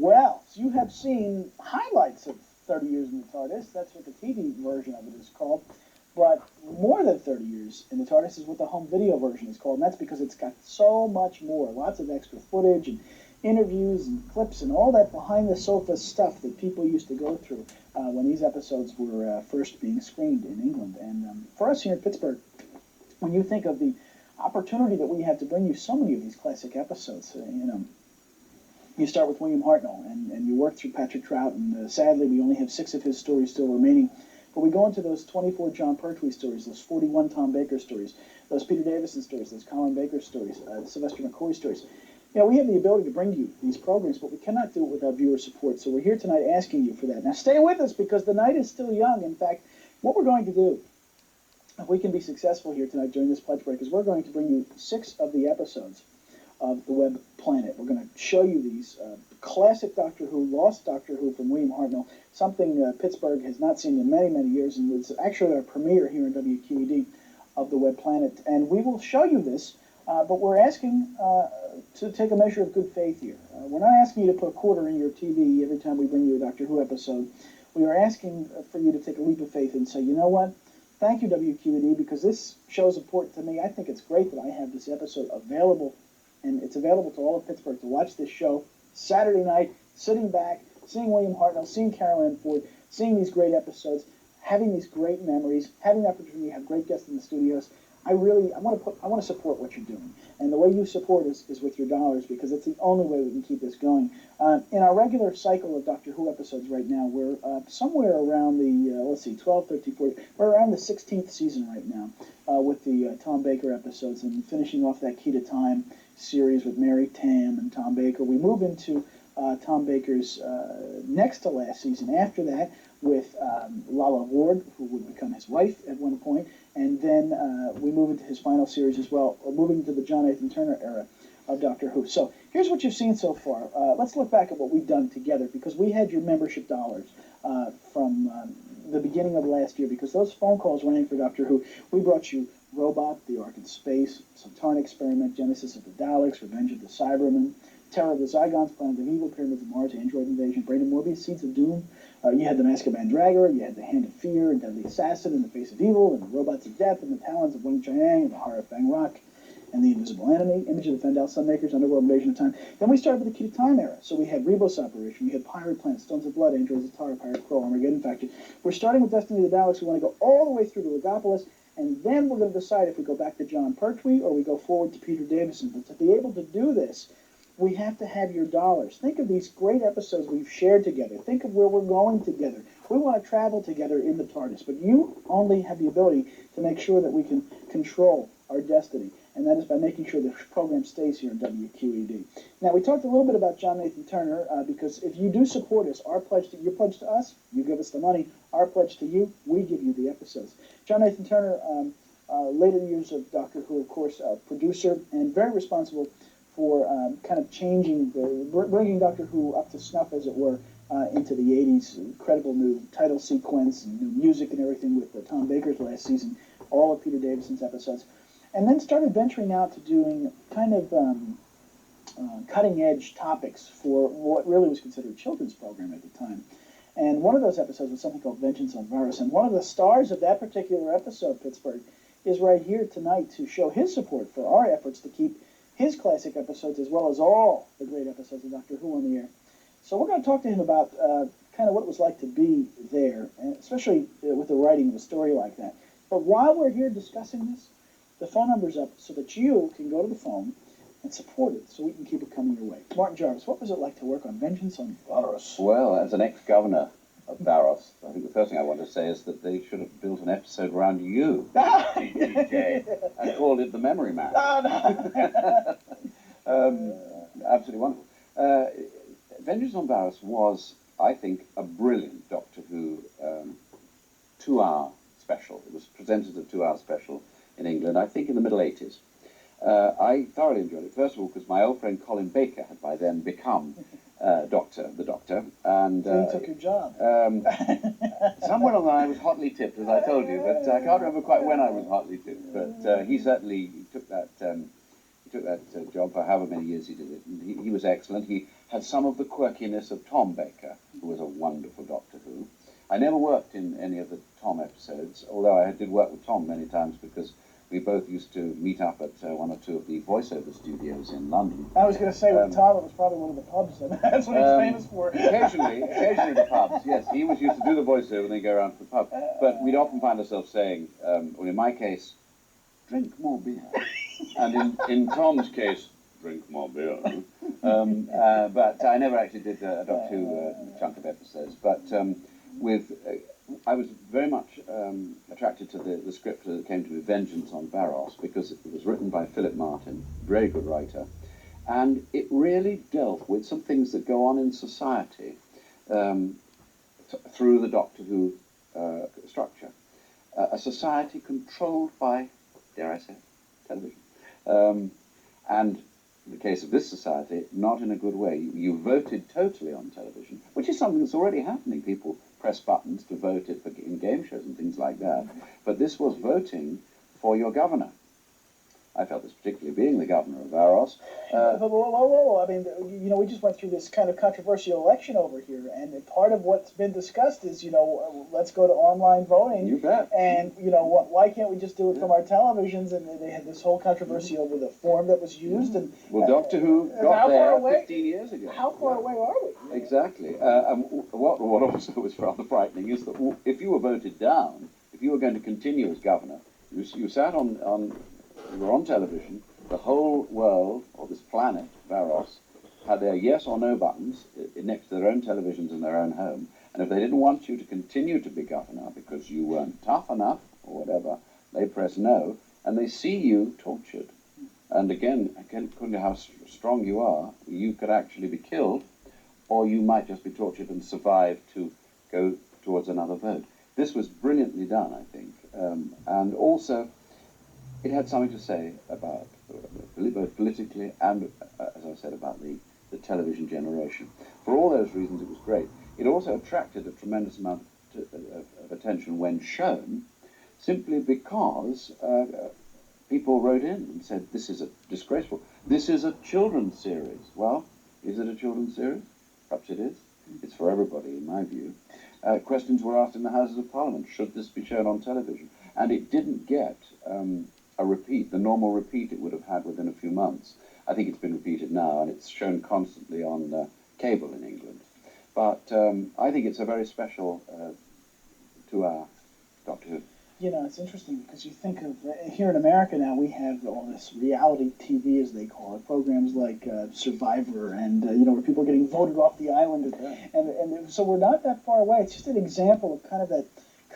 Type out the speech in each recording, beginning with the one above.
Well, so you have seen highlights of 30 Years in the TARDIS. That's what the TV version of it is called. But more than 30 Years in the TARDIS is what the home video version is called. And that's because it's got so much more. Lots of extra footage and interviews and clips and all that behind-the-sofa stuff that people used to go through when these episodes were first being screened in England. And for us here in Pittsburgh, when you think of the opportunity that we have to bring you so many of these classic episodes, you start with William Hartnell, and you work through Patrick Trout, and sadly we only have 6 of his stories still remaining. But we go into those 24 John Pertwee stories, those 41 Tom Baker stories, those Peter Davison stories, those Colin Baker stories, Sylvester McCoy stories. We have the ability to bring you these programs, but we cannot do it without viewer support. So we're here tonight asking you for that. Now stay with us because the night is still young. In fact, what we're going to do, if we can be successful here tonight during this pledge break, is we're going to bring you 6 of the episodes of the Web Planet. We're going to show you these classic Doctor Who, lost Doctor Who from William Hartnell, something Pittsburgh has not seen in many, many years, and it's actually our premiere here in WQED of the Web Planet. And we will show you this, but we're asking to take a measure of good faith here. We're not asking you to put a quarter in your TV every time we bring you a Doctor Who episode. We are asking for you to take a leap of faith and say, you know what? Thank you, WQED, because this show is important to me. I think it's great that I have this episode available, and it's available to all of Pittsburgh to watch this show Saturday night, sitting back, seeing William Hartnell, seeing Carol Ann Ford, seeing these great episodes, having these great memories, having the opportunity to have great guests in the studios. I want to support what you're doing, and the way you support is with your dollars, because it's the only way we can keep this going. In our regular cycle of Doctor Who episodes right now, we're somewhere around the 12, 13, 14. We're around the 16th season right now with the Tom Baker episodes, and finishing off that Key to Time series with Mary Tam and Tom Baker. We move into Tom Baker's next to last season after that with Lalla Ward, who would become his wife at one point, and then we move into his final series as well, moving into the John Nathan Turner era of Doctor Who. So here's what you've seen so far. Let's look back at what we've done together, because we had your membership dollars from the beginning of last year, because those phone calls rang for Doctor Who. We brought you Robot, The Ark in Space, Sontarn Experiment, Genesis of the Daleks, Revenge of the Cybermen, Terror of the Zygons, Planet of Evil, Pyramids of Mars, Android Invasion, Brain of Morbius, Seeds of Doom. You had the Mask of Mandragora, you had the Hand of Fear, and Deadly Assassin, and the Face of Evil, and the Robots of Death, and the Talons of Wing Chiang, and the Horror of Fang Rock, and the Invisible Enemy, Image of the Fendal Sunmakers, Underworld Invasion of Time. Then we started with the Key to Time era. So we had Rebus Operation, we had Pirate Planet, Stones of Blood, Androids of Tara, Pirate Crow, Armageddon Factory. We're starting with Destiny of the Daleks. We want to go all the way through to Legopolis, and then we're going to decide if we go back to John Pertwee or we go forward to Peter Davison. But to be able to do this, we have to have your dollars. Think of these great episodes we've shared together. Think of where we're going together. We want to travel together in the TARDIS, but you only have the ability to make sure that we can control our destiny, and that is by making sure the program stays here in WQED. Now, we talked a little bit about John Nathan Turner, because if you do support us, your pledge to us, you give us the money. Our pledge to you, we give you the episodes. John Nathan Turner, later years of Doctor Who, of course, producer, and very responsible for kind of bringing Doctor Who up to snuff, as it were, into the 80s. Incredible new title sequence and new music and everything with Tom Baker's last season, all of Peter Davison's episodes. And then started venturing out to doing kind of cutting-edge topics for what really was considered a children's program at the time. And one of those episodes was something called Vengeance on Varus. And one of the stars of that particular episode, Pittsburgh, is right here tonight to show his support for our efforts to keep his classic episodes, as well as all the great episodes of Doctor Who, on the air. So we're going to talk to him about kind of what it was like to be there, and especially with the writing of a story like that. But while we're here discussing this, the phone number's up so that you can go to the phone and support it, so we can keep it coming your way. Martin Jarvis, what was it like to work on Vengeance on Varus? Well, as an ex-governor of Varos, I think the first thing I want to say is that they should have built an episode around you, DJ, and called it The Memory Man. Absolutely wonderful. Vengeance on Varos was, I think, a brilliant Doctor Who 2-hour special. It was presented as a 2-hour special in England, I think in the middle 80s. I thoroughly enjoyed it, first of all, because my old friend Colin Baker had by then become the Doctor, and so he took your job. Somewhere along the line I was hotly tipped, as I told you, but I can't remember quite when I was hotly tipped. But he certainly took that job for however many years he did it. And he was excellent. He had some of the quirkiness of Tom Baker, who was a wonderful Doctor Who. I never worked in any of the Tom episodes, although I did work with Tom many times because we both used to meet up at one or two of the voiceover studios in London. I was going to say, with Tom, it was probably one of the pubs. That's what he's famous for. Occasionally the pubs, yes. He was used to do the voiceover and then go around to the pub. But we'd often find ourselves saying, well, in my case, drink more beer. And in Tom's case, drink more beer. But I never actually did a Doctor Who chunk of episodes. But I was very much attracted to the script that came to me, Vengeance on Varos, because it was written by Philip Martin, very good writer, and it really dealt with some things that go on in society through the Doctor Who structure. A society controlled by, dare I say, television. And in the case of this society, not in a good way. You voted totally on television, which is something that's already happening. People press buttons to vote it in game shows and things like that. But this was voting for your governor. I felt this particularly being the governor of Varos. But whoa. I mean, we just went through this kind of controversial election over here, and part of what's been discussed is, let's go to online voting. You bet. And, why can't we just do it from our televisions? And they had this whole controversy over the form that was used. And well, Doctor Who got there 15 years ago. How far away are we? Exactly. And what also was rather frightening is that if you were voted down, if you were going to continue as governor, you sat you were on television, the whole world, or this planet, Varos, had their yes or no buttons next to their own televisions in their own home, and if they didn't want you to continue to be governor because you weren't tough enough, or whatever, they press no, and they see you tortured. And again, according to how strong you are, you could actually be killed, or you might just be tortured and survive to go towards another vote. This was brilliantly done, I think, and also it had something to say about both politically and, as I said, about the television generation. For all those reasons, it was great. It also attracted a tremendous amount of attention when shown, simply because people wrote in and said, this is disgraceful. This is a children's series. Well, is it a children's series? Perhaps it is. It's for everybody, in my view. Questions were asked in the Houses of Parliament. Should this be shown on television? And it didn't get a repeat, the normal repeat it would have had within a few months. I think it's been repeated now, and it's shown constantly on cable in England. But I think it's a very special 2-hour Doctor Who. It's interesting because you think of, here in America now, we have all this reality TV, as they call it, programs like Survivor, and, where people are getting voted off the island. And so we're not that far away. It's just an example of kind of that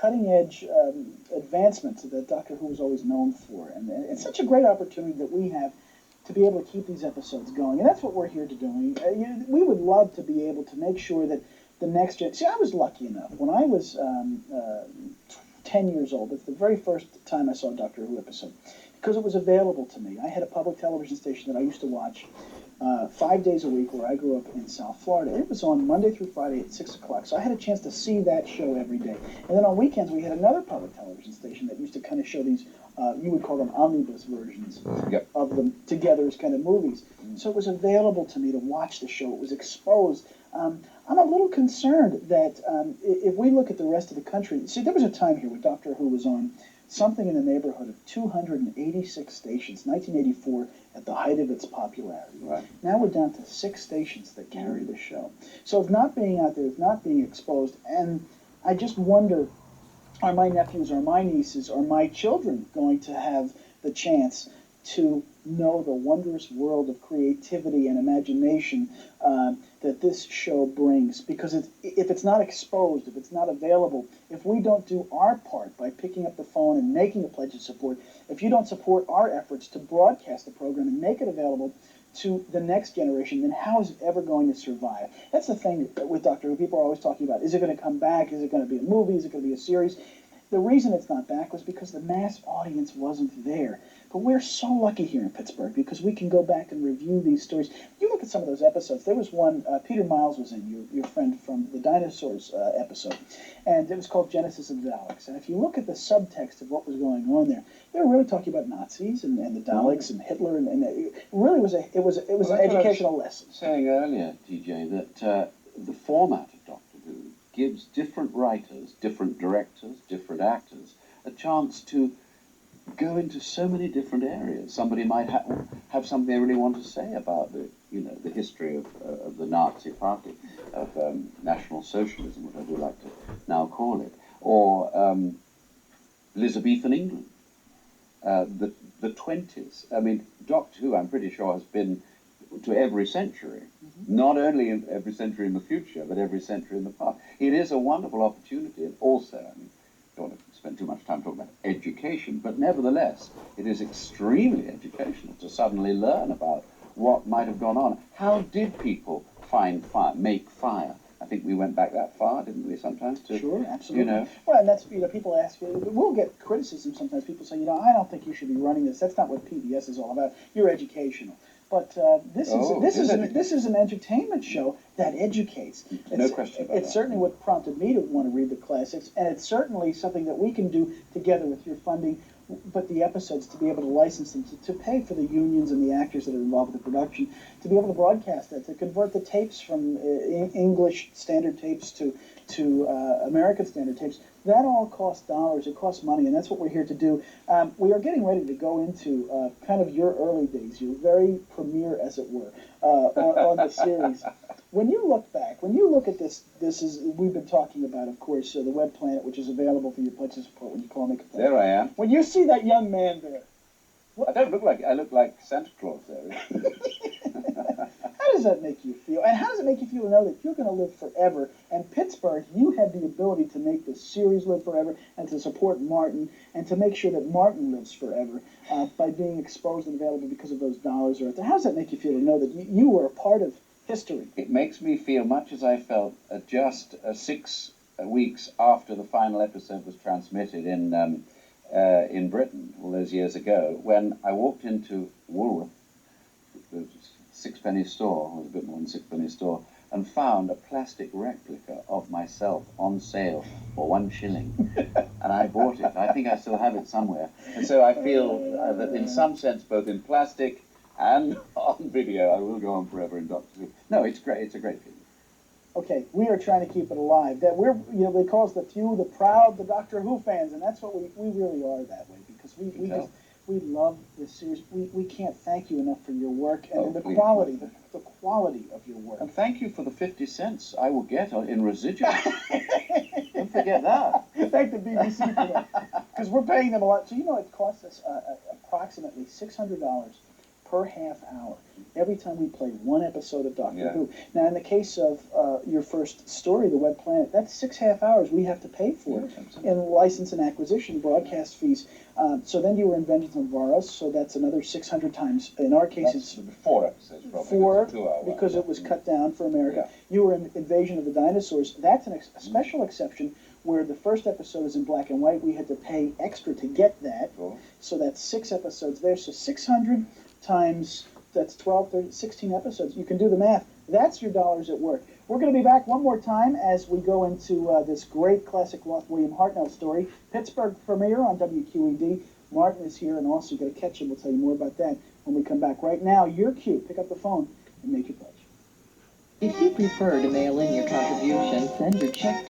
cutting-edge advancement that Doctor Who was always known for. And it's such a great opportunity that we have to be able to keep these episodes going. And that's what we're here to do. We would love to be able to make sure that the next generation... See, I was lucky enough. When I was 10 years old, it's the very first time I saw a Doctor Who episode, because it was available to me. I had a public television station that I used to watch 5 days a week where I grew up in South Florida. It was on Monday through Friday at 6 o'clock, so I had a chance to see that show every day. And then on weekends, we had another public television station that used to kind of show these, you would call them omnibus versions of them together as kind of movies. So it was available to me to watch the show. It was exposed. I'm a little concerned that if we look at the rest of the country, see, there was a time here where Doctor Who was on something in the neighborhood of 286 stations, 1984, at the height of its popularity. Right. Now we're down to 6 stations that carry the show. So it's not being out there, it's not being exposed, and I just wonder, are my nephews, or my nieces, or my children going to have the chance to know the wondrous world of creativity and imagination that this show brings? Because if it's not exposed, if it's not available, if we don't do our part by picking up the phone and making a pledge of support, if you don't support our efforts to broadcast the program and make it available to the next generation, then how is it ever going to survive? That's the thing with Doctor Who. People are always talking about, is it going to come back? Is it going to be a movie? Is it going to be a series? The reason it's not back was because the mass audience wasn't there. But we're so lucky here in Pittsburgh because we can go back and review these stories. You look at some of those episodes. There was one, Peter Miles was in, your friend from the Dinosaurs episode, and it was called Genesis of the Daleks. And if you look at the subtext of what was going on there, they were really talking about Nazis and the Daleks and Hitler, and it really was an educational lesson. Saying earlier, TJ, that the format of Doctor Who gives different writers, different directors, different actors a chance to go into so many different areas. Somebody might have something they really want to say about the history of the Nazi Party, of National Socialism, whatever we like to now call it, or Elizabethan England, the 20s. I mean, Doctor Who, I'm pretty sure, has been to every century, not only in every century in the future, but every century in the past. It is a wonderful opportunity, and also, I mean, I don't want to spend too much time talking about education, but nevertheless, it is extremely educational to suddenly learn about what might have gone on. How did people find fire, make fire? I think we went back that far, didn't we, sometimes? Sure, absolutely. Well, and that's, people ask, we'll get criticism sometimes. People say, I don't think you should be running this. That's not what PBS is all about. You're educational. But this is an entertainment show that educates. No question about that. It's certainly what prompted me to want to read the classics, and it's certainly something that we can do together with your funding, but the episodes, to be able to license them, to pay for the unions and the actors that are involved with the production, to be able to broadcast that, to convert the tapes from English standard tapes to American standard tapes. That all costs dollars, it costs money, and that's what we're here to do. We are getting ready to go into kind of your early days, your very premiere, as it were, on the series. When you look back, when you look at this we've been talking about, of course, the Web Planet, which is available for your pledge to support when you call Make a Pledge. There I am. When you see that young man there, I look like Santa Claus there. How does that make you feel? And how does it make you feel to know that you're going to live forever? And Pittsburgh, you have the ability to make this series live forever and to support Martin and to make sure that Martin lives forever by being exposed and available because of those dollars. How does that make you feel to know that you were a part of history? It makes me feel much as I felt just 6 weeks after the final episode was transmitted in Britain all those years ago, when I walked into Woolworth, the sixpenny store, or a bit more than sixpenny store, and found a plastic replica of myself on sale for 1 shilling. And I bought it. I think I still have it somewhere. And so I feel that in some sense, both in plastic and on video, I will go on forever in Doctor Who. No, it's great. It's a great feeling. Okay, we are trying to keep it alive. That we're, they call us the few, the proud, the Doctor Who fans, and that's what we really are that way, because we love this series. We can't thank you enough for your work and the quality of your work. And thank you for the 50 cents I will get in residuals. Don't forget that. Thank the BBC for that, because we're paying them a lot. So it costs us approximately $600 per half hour every time we play one episode of Doctor Who. Now, in the case of your first story, The Web Planet, that's 6 half hours we have to pay for in license and acquisition, broadcast fees. So then you were in Vengeance on Varos, so that's another 600 times. In our case, it's 4 episodes, probably. 4, because it was cut down for America. You were in Invasion of the Dinosaurs. That's a special exception, where the first episode is in black and white. We had to pay extra to get that. So that's 6 episodes there. So 600 times, that's 12, 13, 16 episodes. You can do the math. That's your dollars at work. We're going to be back one more time as we go into this great classic William Hartnell story. Pittsburgh premiere on WQED. Martin is here, and also you've got to catch him. We'll tell you more about that when we come back. Right now, your cue. Pick up the phone and make your pledge. If you prefer to mail in your contribution, send your check